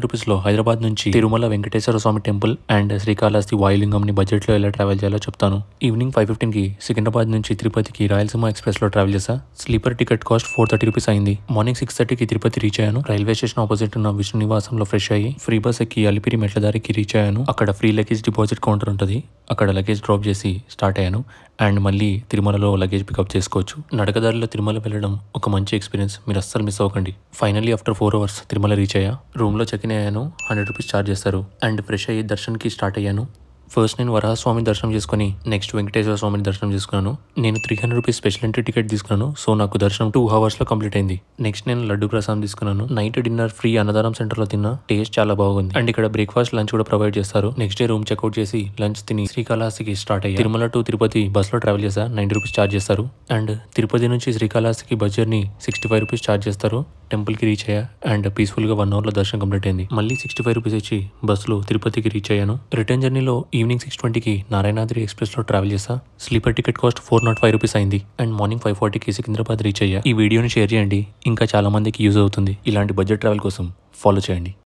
రూపీస్లో హైదరాబాద్ నుంచి తిరుమల వెంకటేశ్వర స్వామి temple and Srikalahasti వాయులింగంని బడ్జెట్లో ఎలా ట్రావెల్ చేయాలో చెప్తాను. ఈవినింగ్ 5:15కి సికింద్రాబాద్ నుంచి తిరుపతికి రాయలసీమ ఎక్స్ప్రెస్లో ట్రావెల్ చేశా. స్లీపర్ టికెట్ కాస్ట్ 430 రూపీస్ అయింది. మార్నింగ్ 6:30కి తిరుపతి రీచ్ అయ్యాను. రైల్వే స్టేషన్ ఆపోజిట్ ఉన్న విష్ణు నివాసంలో ఫ్రెష్ అయ్యి ఫ్రీ బస్ ఎక్కి అలిపిరి మెట్ల దారికి రీచ్ అయ్యాను. అక్కడ ఫ్రీ లగేజ్ డిపాజిట్ కౌంటర్ ఉంటుంది. అక్కడ లగేజ్ డ్రాప్ చేసి స్టార్ట్ అయ్యాను. అండ్ మళ్ళీ తిరుమలలో లగేజ్ పికప్ చేసుకోవచ్చు. నడకదారిలో తిరుమల వెళ్ళడం ఒక మంచి ఎక్స్పీరియన్స్, మీరు అస్సలు మిస్ అవ్వకండి. Finally after 4 hours Tirumala reach అయ్యా. రూమ్లో చెక్ ఇన్ అయ్యాను. 100 రూపీస్ ఛార్జ్ చేస్తారు. అండ్ ఫ్రెష్ అయ్యి దర్శన్కి స్టార్ట్ అయ్యాను. ఫస్ట్ నేను వరహస్వామి దర్శనం చేసుకుని నెక్స్ట్ వెంకటేశ్వర స్వామిని దర్శనం చేసుకున్నాను. నేను 300 రూపీస్ స్పెషల్ ఎంట్రీ టికెట్ తీసుకున్నాను. సో నాకు దర్శనం 2 hours కంప్లీట్ అయింది. నెక్స్ట్ నేను లడ్డు ప్రసాదం తీసుకున్నాను. నైట్ డిన్నర్ ఫ్రీ అన్నదానం సెంటర్లో తిన్నా. టేస్ట్ చాలా బాగుంది. అండ్ ఇక్కడ బ్రేక్ఫాస్ట్ లంచ్ కూడా ప్రొవైడ్ చేస్తారు. నెక్స్ట్ డే రూమ్ చెక్అవుట్ చేసి లంచ్ తిని శ్రీకాళహస్తికి స్టార్ట్ అయ్యి తిరుమల టు తిరుపతి బస్లో ట్రావెల్ చేసా. 90 రూపీస్ ఛార్జ్ చేస్తారు. అండ్ తిరుపతి నుంచి శ్రీకాళహస్తికి బస్ జర్నీ 65 రూపీస్ ఛార్జ్ చేస్తారు. టెంపుల్కి రీచ్ అయ్యా అండ్ పీస్ఫుల్గా 1 hourలో దర్శనం కంప్లీట్ అయింది. మళ్ళీ 65 రూపీస్ ఇచ్చి బస్సులో తిరుపతికి రీచ్ అయ్యాను. రిటర్న్ జర్నీలో ఈవినింగ్ 6:20కి నారాయణాద్రి ఎక్స్ప్రెస్లో ట్రావెల్ చేసా. స్లీపర్ టికెట్ కాస్ట్ 405 రూపీస్ అయింది. అండ్ మార్నింగ్ 5:40కి సికింద్రాబాద్ రీచ్ అయ్యా. ఈ వీడియోని షేర్ చేయండి, ఇంకా చాలా మందికి యూజ్ అవుతుంది. ఇలాంటి బడ్జెట్ ట్రావెల్ కోసం ఫాలో చేయండి.